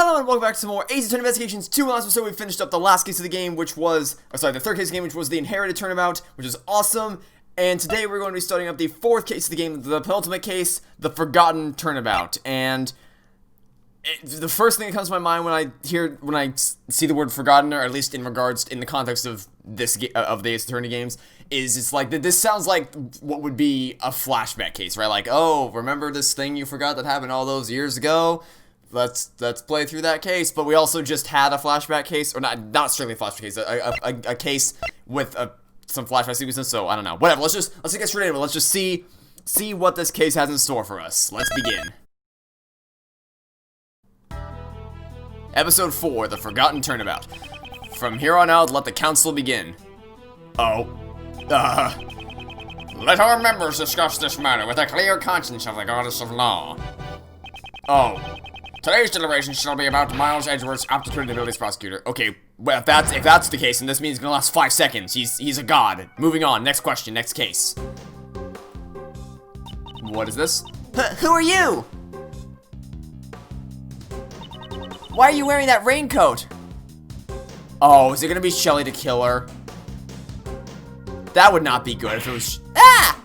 Hello and welcome back to some more Ace Attorney Investigations 2. Last episode we finished up the last case of the game, which was, the third case of the game, which was the Inherited Turnabout, which is awesome. And today we're going to be starting up the fourth case of the game, the penultimate case, the Forgotten Turnabout. And the first thing that comes to my mind when I see the word forgotten, or at least in the context of this of the Ace Attorney games, is it's like this sounds like what would be a flashback case, right? Like, oh, remember this thing you forgot that happened all those years ago? Let's play through that case. But we also just had a flashback case, or not strictly a flashback case, a case with some flashback sequences. So I don't know. Whatever. Let's get straight into it. Let's just see what this case has in store for us. Let's begin. Episode 4, The Forgotten Turnabout. From here on out, let the council begin. Let our members discuss this matter with a clear conscience of the goddess of law. Today's deliberation shall be about Miles Edgeworth's aptitude ability as prosecutor. Okay, well, if that's the case, then this means it's gonna last 5 seconds. He's a god. Moving on, next question, next case. What is this? Who are you? Why are you wearing that raincoat? Oh, is it gonna be Shelly the Killer? That would not be good if it was. Ah!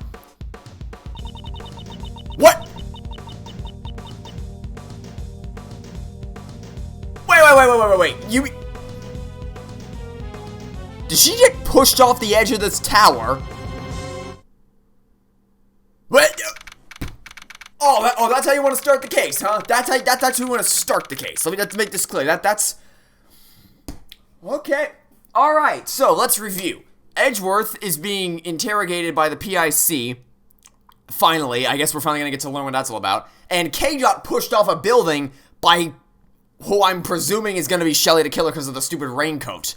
What? Wait. Did she get pushed off the edge of this tower? What? Oh, that's how you want to start the case, huh? That's how you want to start the case. Let's make this clear. That's okay. All right. So let's review. Edgeworth is being interrogated by the PIC. Finally, I guess we're finally gonna get to learn what that's all about. And Kay got pushed off a building by who I'm presuming is gonna be Shelly the Killer because of the stupid raincoat.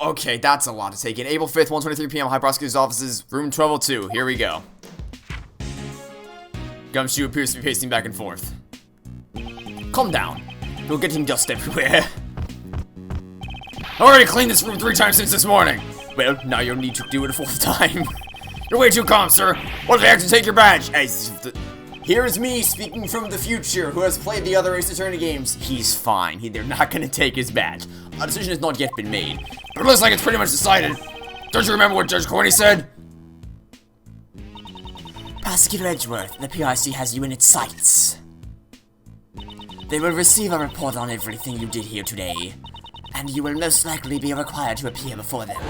Okay, that's a lot to take in. April 5th, 1:23 p.m. High Prosecutor's Offices, room 1202. Here we go. Gumshoe appears to be pacing back and forth. Calm down. You're getting dust everywhere. I already cleaned this room 3 times since this morning. Well, now you'll need to do it a 4th time. You're way too calm, sir. What if they actually take your badge? Here's me speaking from the future, who has played the other Ace Attorney games. He's fine. They're not gonna take his badge. A decision has not yet been made, but it looks like it's pretty much decided. Don't you remember what Judge Corney said? Prosecutor Edgeworth, the PIC has you in its sights. They will receive a report on everything you did here today, and you will most likely be required to appear before them.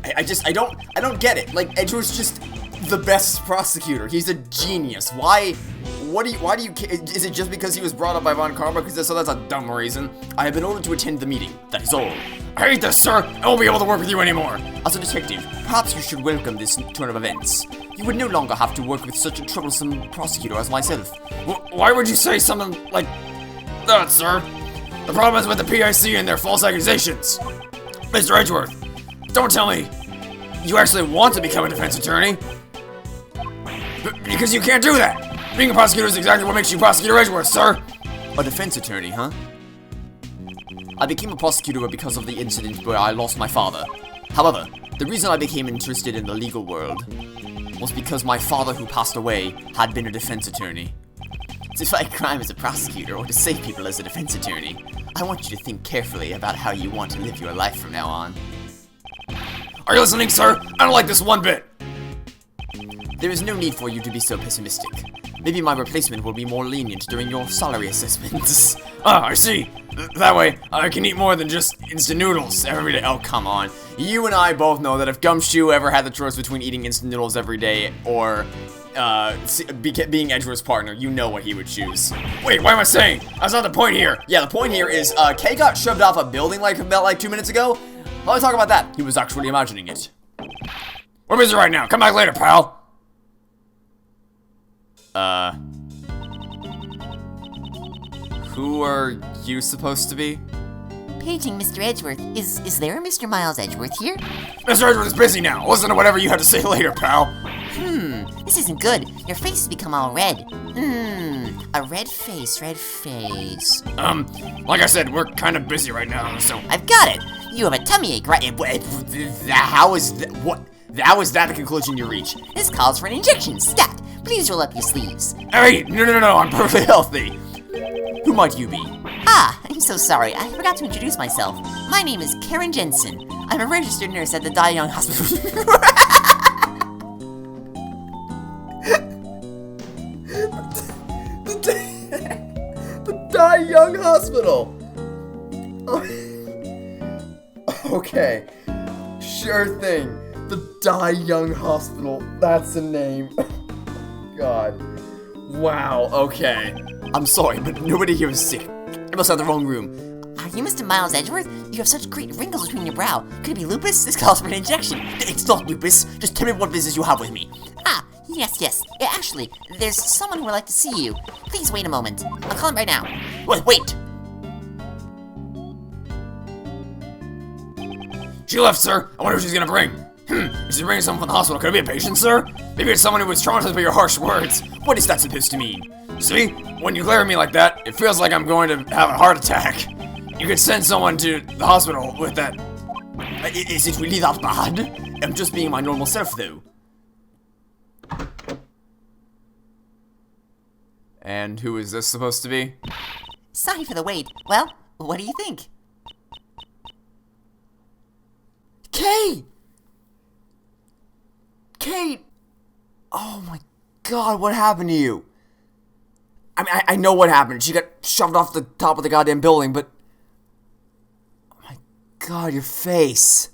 I don't get it. Like, Edgeworth's just the best prosecutor. He's a genius. Why do you is it just because he was brought up by Von Karma? Because that's a dumb reason. I have been ordered to attend the meeting. That is all. I hate this, sir. I won't be able to work with you anymore. As a detective, perhaps you should welcome this turn of events. You would no longer have to work with such a troublesome prosecutor as myself. Why would you say something like that, sir? The problem is with the PIC and their false accusations. Mr. Edgeworth, don't tell me you actually want to become a defense attorney. Because you can't do that. Being a prosecutor is exactly what makes you Prosecutor Edgeworth, sir. A defense attorney, huh? I became a prosecutor because of the incident where I lost my father. However, the reason I became interested in the legal world was because my father, who passed away, had been a defense attorney. To fight crime as a prosecutor or to save people as a defense attorney, I want you to think carefully about how you want to live your life from now on. Are you listening, sir? I don't like this one bit. There is no need for you to be so pessimistic. Maybe my replacement will be more lenient during your salary assessments. I see. That way, I can eat more than just instant noodles every day. Oh, come on. You and I both know that if Gumshoe ever had the choice between eating instant noodles every day or being Edgeworth's partner, you know what he would choose. Wait, what am I saying? That's not the point here. Yeah, the point here is, Kay got shoved off a building about 2 minutes ago. While I talk about that, he was actually imagining it. We're busy right now. Come back later, pal. Who are you supposed to be? Paging Mr. Edgeworth. Is there a Mr. Miles Edgeworth here? Mr. Edgeworth is busy now. Listen to whatever you have to say later, pal. This isn't good. Your face has become all red. A red face. Like I said, we're kind of busy right now, so... I've got it. You have a tummy ache, right? How is that? What? How is that the conclusion you reach? This calls for an injection. Stat. Please roll up your sleeves. Hey, no, I'm perfectly healthy. Who might you be? Ah, I'm so sorry. I forgot to introduce myself. My name is Karen Jensen. I'm a registered nurse at the Die Young Hospital. The Die Young Hospital. Okay, sure thing. The Die Young Hospital. That's the name. God. Wow. Okay. I'm sorry, but nobody here is sick. I must have the wrong room. Are you Mr. Miles Edgeworth? You have such great wrinkles between your brow. Could it be lupus? This calls for an injection. It's not lupus. Just tell me what business you have with me. Ah, yes. Yeah, actually, there's someone who would like to see you. Please wait a moment. I'll call him right now. Wait. She left, sir. I wonder who she's gonna bring. If she's bringing someone from the hospital, could it be a patient, sir? Maybe it's someone who was traumatized by your harsh words. What is that supposed to mean? See? When you glare at me like that, it feels like I'm going to have a heart attack. You could send someone to the hospital with that. Is it really that bad? I'm just being my normal self, though. And who is this supposed to be? Sorry for the wait. Well, what do you think? Kate! Oh my god, what happened to you? I mean, I know what happened. She got shoved off the top of the goddamn building, but... Oh my god, your face.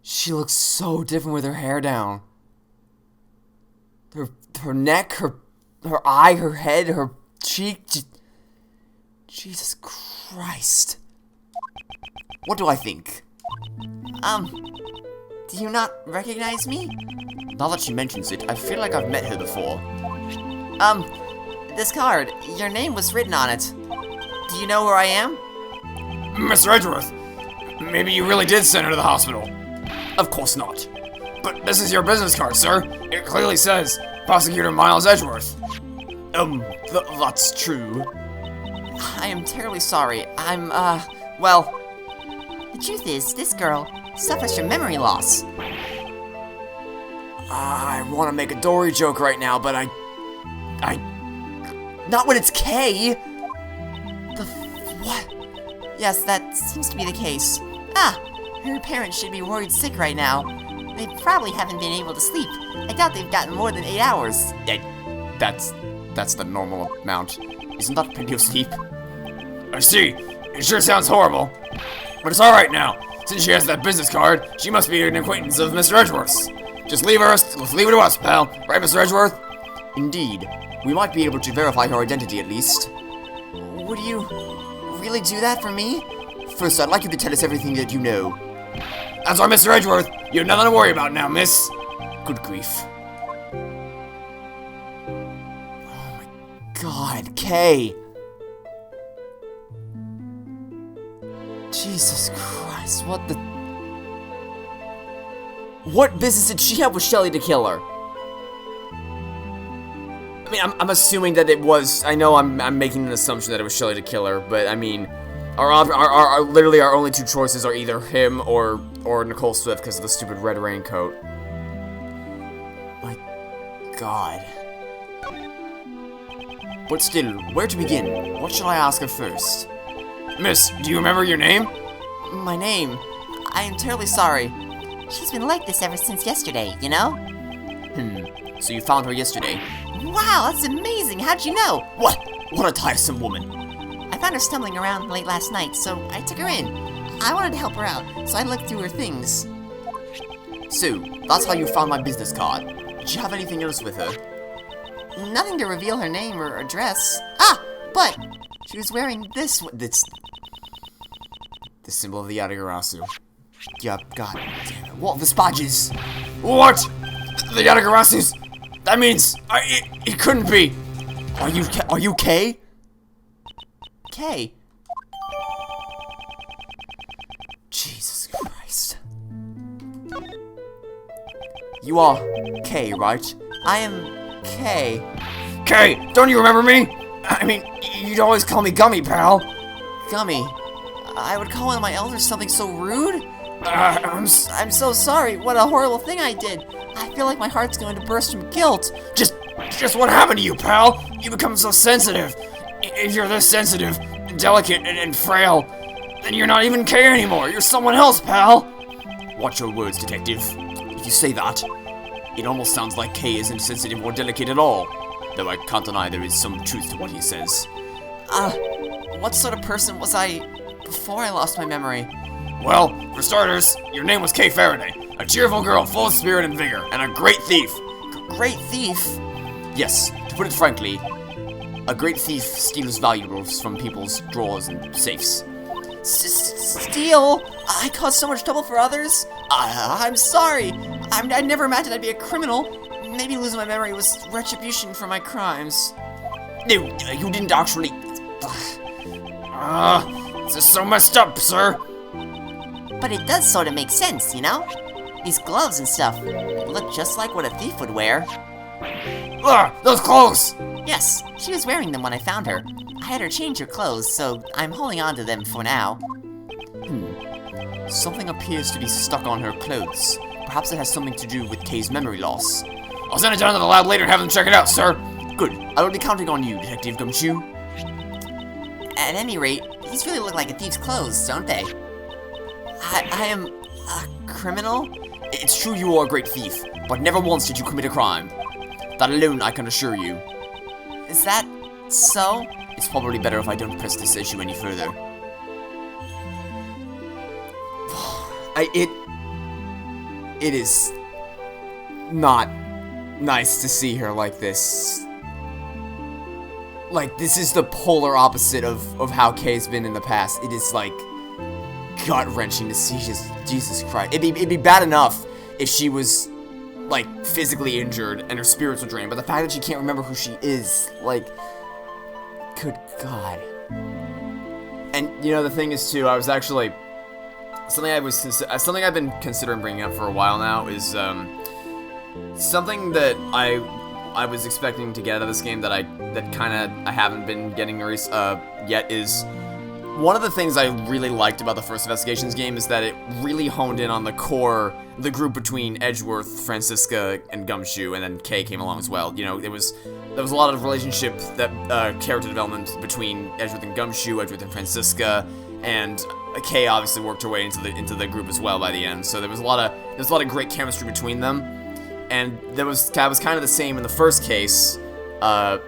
She looks so different with her hair down. Her neck, her eye, her head, her cheek... Jesus Christ. What do I think? Do you not recognize me? Now that she mentions it, I feel like I've met her before. This card, your name was written on it. Do you know where I am? Mr. Edgeworth, maybe you really did send her to the hospital. Of course not. But this is your business card, sir. It clearly says Prosecutor Miles Edgeworth. That's true. I am terribly sorry. Well... The truth is, this girl suffers from memory loss. I want to make a Dory joke right now, but I... Not when it's K! What? Yes, that seems to be the case. Ah, her parents should be worried sick right now. They probably haven't been able to sleep. I doubt they've gotten more than 8 hours. That's the normal amount. Isn't that plenty of sleep? I see. It sure sounds horrible. But it's alright now. Since she has that business card, she must be an acquaintance of Mr. Edgeworth's. Just leave her to us, pal. Right, Mr. Edgeworth? Indeed. We might be able to verify her identity at least. Would you really do that for me? First, I'd like you to tell us everything that you know. That's our Mr. Edgeworth. You have nothing to worry about now, miss. Good grief. Oh my god, Kay. Jesus Christ, what the... What business did she have with Shelly to kill her? I mean, I'm assuming that it was... I know I'm making an assumption that it was Shelly to kill her, but I mean... Literally our only two choices are either him or Nicole Swift because of the stupid red raincoat. My god. But still, where to begin? What shall I ask her first? Miss, do you remember your name? My name? I am terribly sorry. She's been like this ever since yesterday, you know? So you found her yesterday? Wow, that's amazing! How'd you know? What? What a tiresome woman. I found her stumbling around late last night, so I took her in. I wanted to help her out, so I looked through her things. So, that's how you found my business card. Did you have anything else with her? Nothing to reveal her name or address. Ah, but she was wearing this. The symbol of the Yatagarasu. Yeah, god damn it. What? The Spadges? What? The Yatagarasus? That means... It couldn't be. Are you Kay? Kay? Jesus Christ. You are Kay, right? I am Kay. Kay, don't you remember me? I mean, you'd always call me Gummy, pal. Gummy? I would call one of my elders something so rude? I'm so sorry. What a horrible thing I did. I feel like my heart's going to burst from guilt. Just what happened to you, pal? You become so sensitive. If you're this sensitive, delicate, and frail, then you're not even Kay anymore. You're someone else, pal. Watch your words, detective. If you say that, it almost sounds like Kay isn't sensitive or delicate at all. Though I can't deny there is some truth to what he says. What sort of person was I before I lost my memory? Well, for starters, your name was Kay Faraday. A cheerful girl full of spirit and vigor, and a great thief. Great thief? Yes, to put it frankly, a great thief steals valuables from people's drawers and safes. Steal? I caused so much trouble for others? I'm sorry. I never imagined I'd be a criminal. Maybe losing my memory was retribution for my crimes. No, you didn't actually... This is so messed up, sir. But it does sort of make sense, you know? These gloves and stuff look just like what a thief would wear. Those clothes! Yes, she was wearing them when I found her. I had her change her clothes, so I'm holding on to them for now. Something appears to be stuck on her clothes. Perhaps it has something to do with Kay's memory loss. I'll send it down to the lab later and have them check it out, sir. Good. I will be counting on you, Detective Gumshoe. At any rate, these really look like a thief's clothes, don't they? I am a criminal? It's true you are a great thief, but never once did you commit a crime. That alone I can assure you. Is that so? It's probably better if I don't press this issue any further. It is not nice to see her like this. Like, this is the polar opposite of how Kay's been in the past. It is, like, gut-wrenching to see Jesus Christ. It'd be bad enough if she was, like, physically injured and her spirits were drained, but the fact that she can't remember who she is, like, good God. And, you know, the thing is, too, I was actually... Something I've been considering bringing up for a while now is, something that I was expecting to get out of this game that I haven't been getting yet is one of the things I really liked about the first Investigations game is that it really honed in on the group between Edgeworth, Francisca, and Gumshoe, and then Kay came along as well. You know, there was a lot of relationship character development between Edgeworth and Gumshoe, Edgeworth and Francisca, and Kay obviously worked her way into the group as well by the end. So there was a lot of great chemistry between them. And that was kind of the same in the first case, but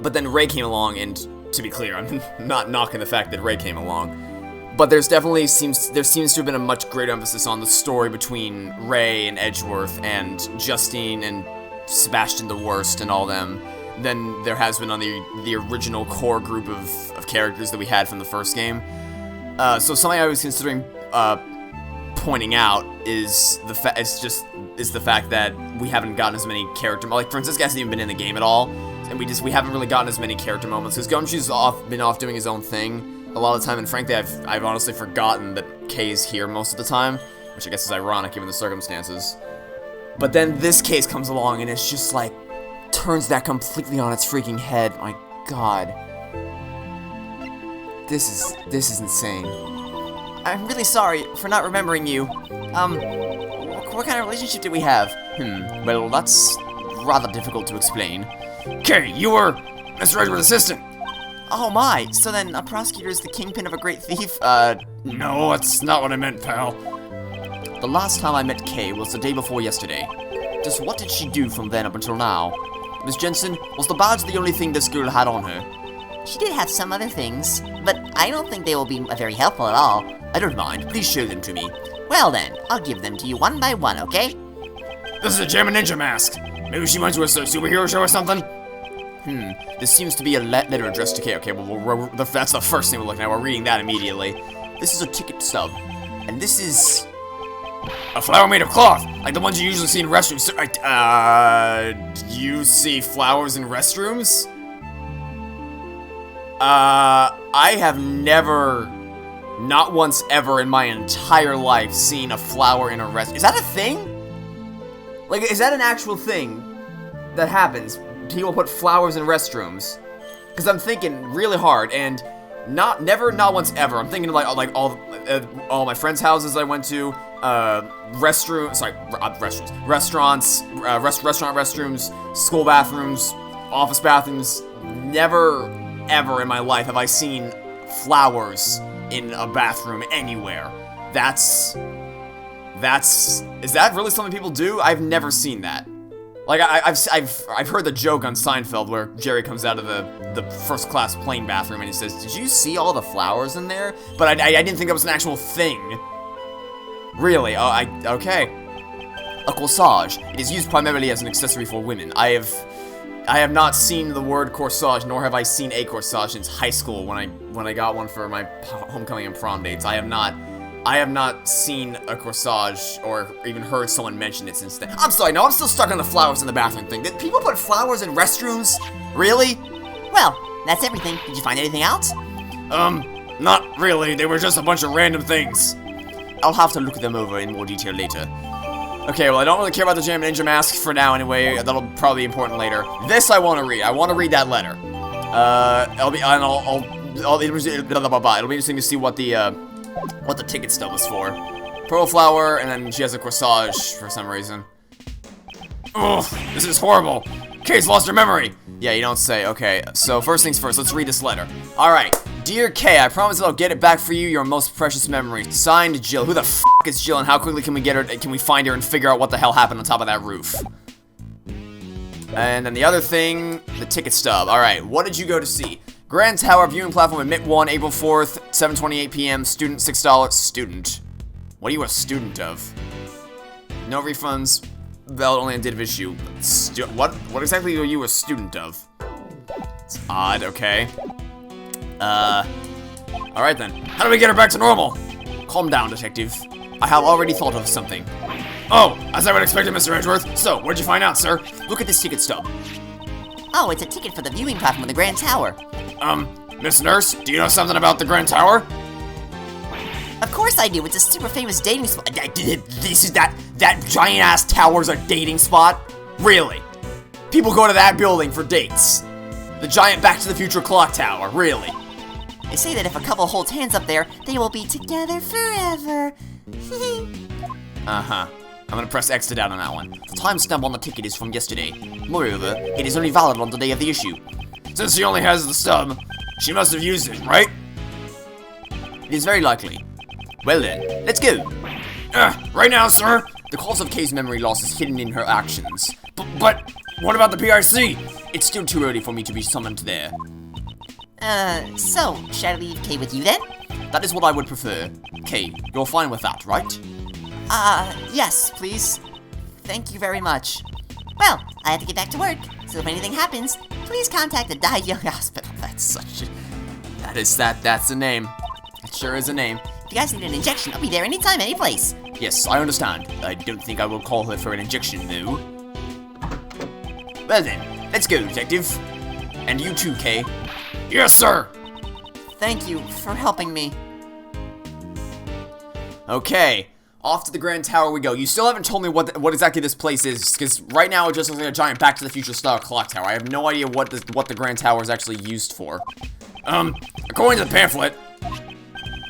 then Ray came along, and to be clear, I'm not knocking the fact that Ray came along, but there seems to have been a much greater emphasis on the story between Ray and Edgeworth and Justine and Sebastian the Worst and all them than there has been on the original core group of characters that we had from the first game. So something I was considering pointing out is the fact that we haven't gotten as many character, like Francisca hasn't even been in the game at all, and we haven't really gotten as many character moments because Gumshoe's been off doing his own thing a lot of the time, and frankly I've honestly forgotten that Kay's here most of the time, which I guess is ironic given the circumstances. But then this case comes along and it's just like turns that completely on its freaking head. My God, this is insane. I'm really sorry for not remembering you. What kind of relationship did we have? Well, that's rather difficult to explain. Kay, you were Mr. Edgeworth's assistant. Oh my, so then a prosecutor is the kingpin of a great thief? No, that's not what I meant, pal. The last time I met Kay was the day before yesterday. Just what did she do from then up until now? Miss Jensen, was the badge the only thing this girl had on her? She did have some other things, but I don't think they will be very helpful at all. I don't mind. Please show them to me. Well then, I'll give them to you one by one, okay? This is a German ninja mask. Maybe she went to a superhero show or something? This seems to be a letter addressed to Kay. Okay, well, that's the first thing we're looking at. We're reading that immediately. This is a ticket stub. And this is... a flower made of cloth, like the ones you usually see in restrooms. Do you see flowers in restrooms? I have never, not once ever in my entire life, seen a flower in a restroom. Is that a thing? Like, is that an actual thing that happens? People put flowers in restrooms? Because I'm thinking really hard, and not once ever. I'm thinking like all all my friends' houses I went to, restaurants, restaurant restrooms, school bathrooms, office bathrooms. Never, ever in my life have I seen flowers in a bathroom anywhere. Is that really something people do? I've never seen that. Like, I've heard the joke on Seinfeld where Jerry comes out of the first-class plane bathroom and he says, "Did you see all the flowers in there?" But I didn't think that was an actual thing. Really? Oh, okay. A corsage. It is used primarily as an accessory for women. I have not seen the word corsage, nor have I seen a corsage since high school when I got one for my homecoming and prom dates. I have not seen a corsage or even heard someone mention it since then. I'm sorry, no, I'm still stuck on the flowers in the bathroom thing. Did people put flowers in restrooms? Really? Well, that's everything. Did you find anything out? Not really. They were just a bunch of random things. I'll have to look them over in more detail later. Okay, well, I don't really care about the Jam Ninja Mask for now anyway. That'll probably be important later. This I want to read. I want to read that letter. It'll be interesting to see what the ticket stub was for. Pearl flower, and then she has a corsage for some reason. Ugh, this is horrible. Kay's lost her memory. Yeah, you don't say. Okay, so first things first, let's read this letter. Alright, dear Kay, I promise I'll get it back for you, your most precious memory. Signed, Jill. Who the f*** is Jill, and how quickly can we get her? Can we find her and figure out what the hell happened on top of that roof? And then the other thing, the ticket stub. Alright, what did you go to see? Grand Tower viewing platform admit 1, April 4th, 7:28 p.m. Student $6. Student. What are you a student of? No refunds. Valid only on date of issue. What exactly are you a student of? It's odd. Okay. Alright then. How do we get her back to normal? Calm down, detective. I have already thought of something. Oh, as I would expect, Mr. Edgeworth. So, what'd you find out, sir? Look at this ticket stub. Oh, it's a ticket for the viewing platform of the Grand Tower. Miss Nurse, do you know something about the Grand Tower? Of course I do. It's a super famous dating spot. This is that giant-ass tower's a dating spot? Really? People go to that building for dates. The giant Back to the Future clock tower, really? They say that if a couple holds hands up there, they will be together forever. Uh-huh. I'm gonna press X to down on that one. The timestamp on the ticket is from yesterday. Moreover, it is only valid on the day of the issue. Since she only has the stub, she must have used it, right? It is very likely. Well then, let's go. Right now, sir. The cause of Kay's memory loss is hidden in her actions. But what about the PIC? It's still too early for me to be summoned there. So, should I leave Kay with you then? That is what I would prefer. Kay, you're fine with that, right? Yes, please. Thank you very much. Well, I have to get back to work, so if anything happens, please contact the Die Young Hospital. That's such a... That's a name. It sure is a name. If you guys need an injection, I'll be there anytime, any place. Yes, I understand. I don't think I will call her for an injection, though. Well then, let's go, detective. And you too, Kay. Yes, sir! Thank you for helping me. Okay, off to the Grand Tower we go. You still haven't told me what exactly this place is, because right now it just looks like a giant Back to the Future style clock tower. I have no idea what the Grand Tower is actually used for. According to the pamphlet,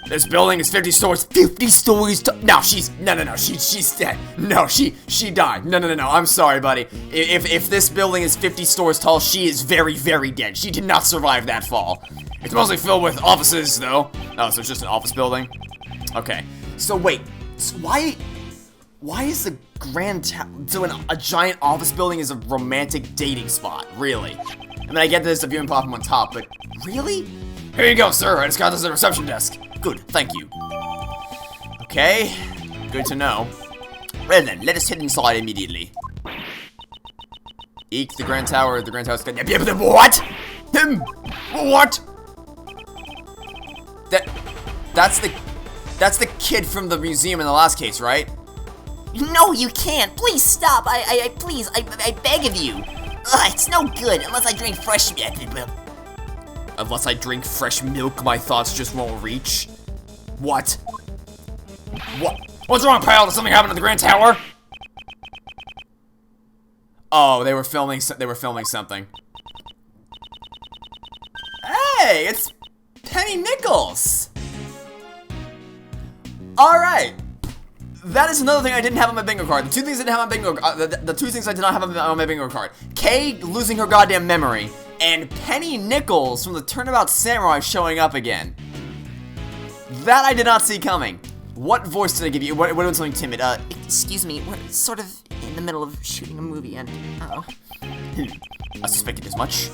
this building is 50 stories. 50 stories tall. No, she's dead. No, she died. No, I'm sorry, buddy. If this building is 50 stories tall, she is very, very dead. She did not survive that fall. It's mostly filled with offices, though. Oh, so it's just an office building? Okay. So wait, so why is the Grand Tower, so a giant office building is a romantic dating spot, really? I mean, I get that there's a viewing platform on top, but really? Here you go, sir, I just got this at the reception desk. Good, thank you. Okay, good to know. Well then, let us head inside immediately. Eek, the Grand Tower's good. What? What? That's the kid from the museum in the last case, right? No, you can't. Please stop. Please, I beg of you. Ugh, it's no good unless I drink fresh milk. Unless I drink fresh milk, my thoughts just won't reach. What? What's wrong, pal? Did something happen at the Grand Tower? Oh, they were filming something. Hey, it's Penny Nichols. Alright. That is another thing I didn't have on my bingo card. The two things I didn't have on my bingo the two things I did not have on my bingo card. Kay losing her goddamn memory, and Penny Nichols from the Turnabout Samurai showing up again. That I did not see coming. What voice did I give you? What was something timid? Excuse me, we're sort of in the middle of shooting a movie and, I suspected as much.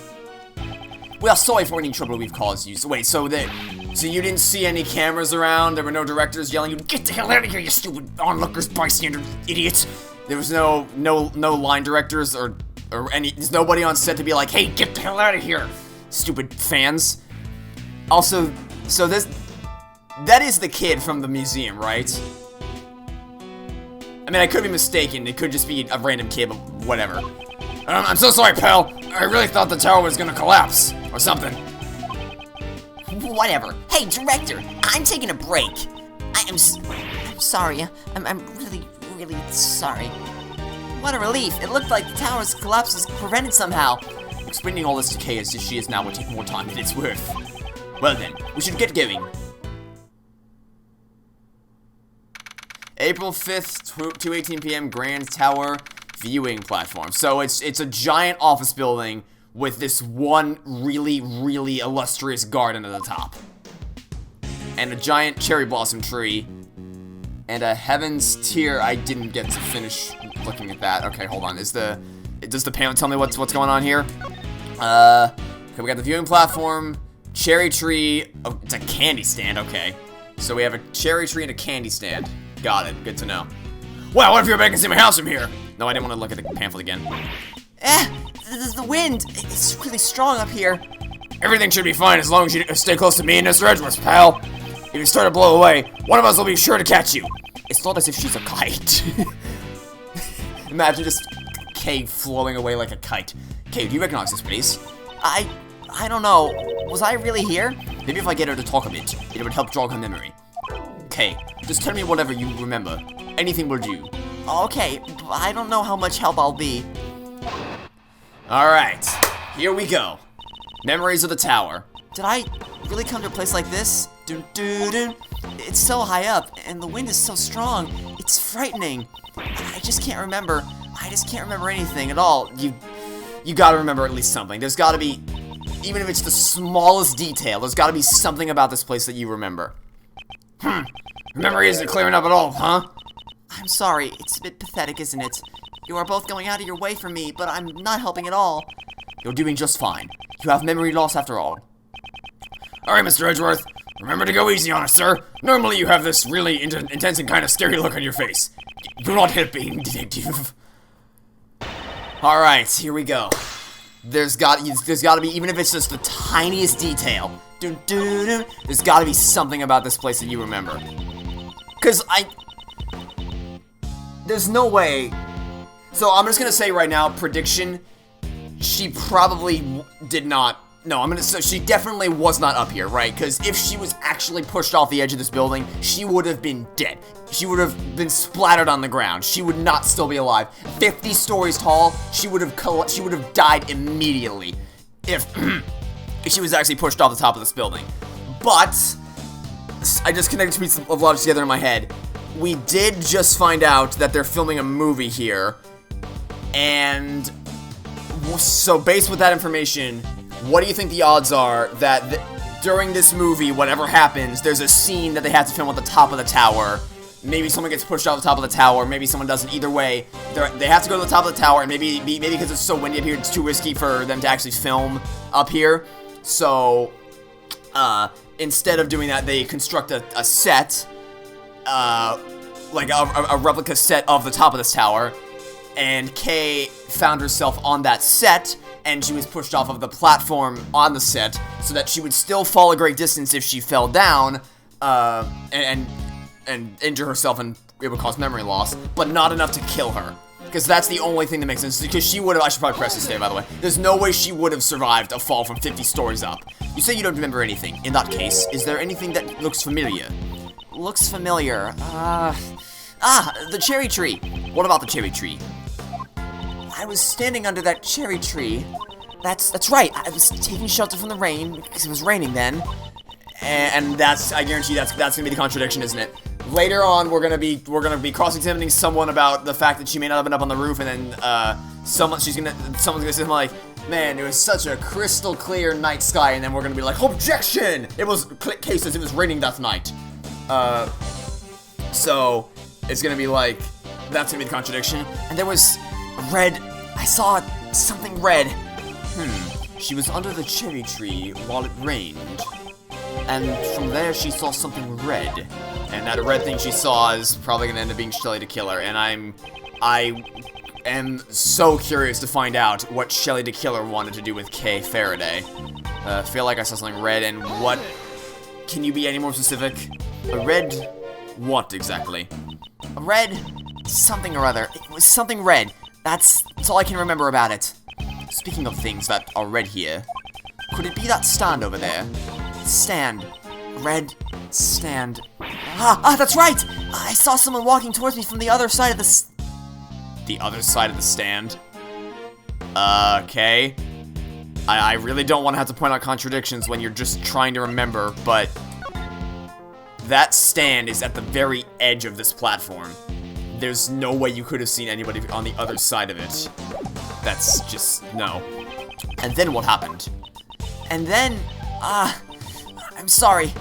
We are sorry for any trouble we've caused you. So wait, so you didn't see any cameras around? There were no directors yelling, "Get the hell out of here, you stupid onlookers, bystander, idiot!" There was no line directors or any. There's nobody on set to be like, "Hey, get the hell out of here, stupid fans." Also, so that is the kid from the museum, right? I mean, I could be mistaken. It could just be a random kid, but whatever. I'm so sorry, pal. I really thought the tower was gonna collapse or something. Whatever. Hey, director, I'm taking a break. I'm sorry. I'm really sorry. What a relief. It looked like the tower's collapse was prevented somehow. Explaining all this to Kay as if she is now would take more time than it's worth. Well then, we should get going. April 5th, 2:18 p.m. Grand Tower viewing platform. So it's a giant office building with this one really illustrious garden at the top. And a giant cherry blossom tree. And a heaven's tier. I didn't get to finish looking at that. Okay, hold on. Does the panel tell me what's going on here? Okay, we got the viewing platform, cherry tree. Oh, it's a candy stand. Okay. So we have a cherry tree and a candy stand. Got it. Good to know. Wow, what if you're back and see my house from here? No, I didn't want to look at the pamphlet again. The wind. It's really strong up here. Everything should be fine as long as you stay close to me and Mr. Edgeworth, pal. If you start to blow away, one of us will be sure to catch you. It's not as if she's a kite. Imagine just Kay flowing away like a kite. Kay, do you recognize this place? I don't know. Was I really here? Maybe if I get her to talk a bit, it would help jog her memory. Kay, just tell me whatever you remember. Anything will do. Okay, but I don't know how much help I'll be. Alright, here we go. Memories of the tower. Did I really come to a place like this? Dun, dun, dun. It's so high up, and the wind is so strong. It's frightening. I just can't remember. I just can't remember anything at all. You gotta remember at least something. There's gotta be, even if it's the smallest detail, there's gotta be something about this place that you remember. Memory isn't clearing up at all, huh? I'm sorry. It's a bit pathetic, isn't it? You are both going out of your way for me, but I'm not helping at all. You're doing just fine. You have memory loss after all. Alright, Mr. Edgeworth. Remember to go easy on us, sir. Normally you have this really intense and kind of scary look on your face. Do not hit being detective. Alright, here we go. There's gotta be, even if it's just the tiniest detail, there's gotta be something about this place that you remember. Cause there's no way. So I'm just gonna say right now, prediction, she probably did not. No, so she definitely was not up here, right? Because if she was actually pushed off the edge of this building, she would have been dead. She would have been splattered on the ground. She would not still be alive. 50 stories tall, she would have died immediately if she was actually pushed off the top of this building. But I just connected two pieces of logic together in my head. We did just find out that they're filming a movie here, and so based with that information, what do you think the odds are that during this movie, whatever happens, there's a scene that they have to film at the top of the tower? Maybe someone gets pushed off the top of the tower, maybe someone doesn't. Either way, they have to go to the top of the tower, and maybe because it's so windy up here, it's too risky for them to actually film up here. So, instead of doing that, they construct a set, like a replica set of the top of this tower, and Kay found herself on that set, and she was pushed off of the platform on the set, so that she would still fall a great distance if she fell down, and injure herself, and it would cause memory loss, but not enough to kill her. Because that's the only thing that makes sense, because she would have, I should probably press this there, by the way. There's no way she would have survived a fall from 50 stories up. You say you don't remember anything. In that case, is there anything that looks familiar? Looks familiar, the cherry tree. What about the cherry tree? I was standing under that cherry tree. That's right. I was taking shelter from the rain because it was raining then. And I guarantee that's gonna be the contradiction, isn't it? later on, we're gonna be cross-examining someone about the fact that she may not have been up on the roof, and then someone's gonna say something like, man, it was such a crystal clear night sky, and then we're gonna be like, objection! It was cases. It was raining that night. So it's gonna be like, that's gonna be the contradiction. And there was red. I saw something red. She was under the cherry tree while it rained. And from there, she saw something red. And that red thing she saw is probably gonna end up being Shelly the Killer. And I am so curious to find out what Shelly the Killer wanted to do with Kay Faraday. Feel like I saw something red, and what? Can you be any more specific? A red what exactly? A red something or other. It was something red. That's all I can remember about it. Speaking of things that are red here, could it be that stand over there? Stand. Red stand. Ah, that's right! I saw someone walking towards me from the other side of the other side of the stand? Okay. I really don't want to have to point out contradictions when you're just trying to remember, but that stand is at the very edge of this platform. There's no way you could have seen anybody on the other side of it. That's just, no. And then what happened? And then, I'm sorry.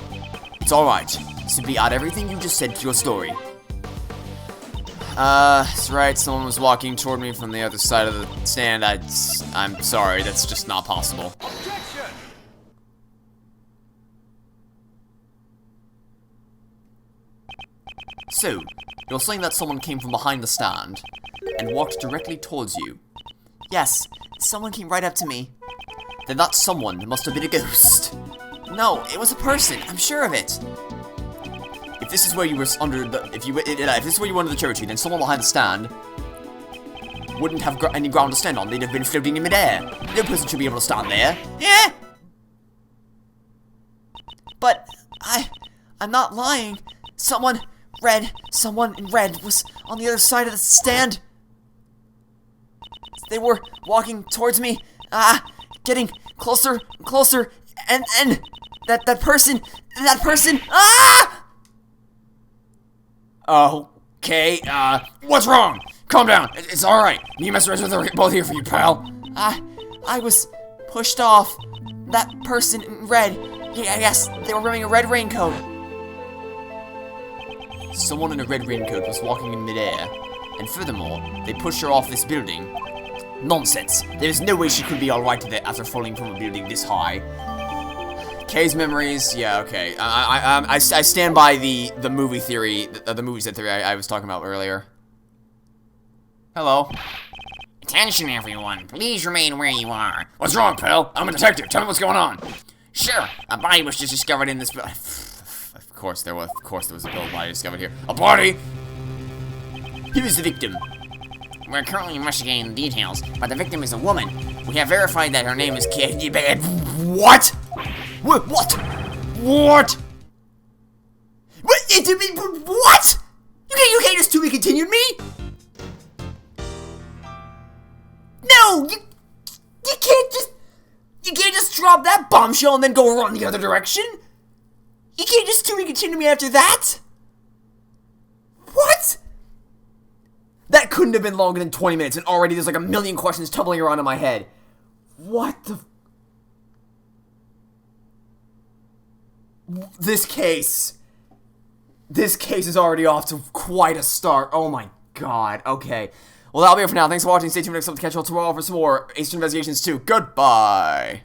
It's alright. Simply add everything you just said to your story. That's right, someone was walking toward me from the other side of the stand. I'm sorry, that's just not possible. Objection! So, you're saying that someone came from behind the stand and walked directly towards you? Yes, someone came right up to me. Then that someone must have been a ghost. No, it was a person. I'm sure of it. If this is where you were under the, if this is where you were under the cherry tree, then someone behind the stand wouldn't have any ground to stand on. They'd have been floating in midair. No person should be able to stand there. Yeah. But I'm not lying. Someone in red was on the other side of the stand. They were walking towards me, getting closer and closer, and that person, Okay, what's wrong? Calm down. It's alright. Me and Mr. Edgeworth are both here for you, pal. I was pushed off. That person in red, I guess they were wearing a red raincoat. Someone in a red raincoat was walking in midair, and furthermore, they pushed her off this building. Nonsense. There's no way she could be alright after falling from a building this high. Kay's memories, yeah, okay. I stand by the movie theory, the movie set theory I was talking about earlier. Hello. Attention, everyone. Please remain where you are. What's wrong, pal? I'm a detective. Tell me what's going on. Sure, a body was just discovered in this building. Of course there was a body discovered here. A body? Who is the victim? We're currently investigating the details, but the victim is a woman. We have verified that her name is Kay. What? What? What? What? What? You can't just to be continued me? No, you can't just drop that bombshell and then go run the other direction. You can't just to be continued me after that. What? That couldn't have been longer than 20 minutes, and already there's like a million questions tumbling around in my head. What the? This case is already off to quite a start. Oh my god. Okay. Well, that'll be it for now. Thanks for watching. Stay tuned next time to catch you all tomorrow for some more Ace Investigations 2. Goodbye.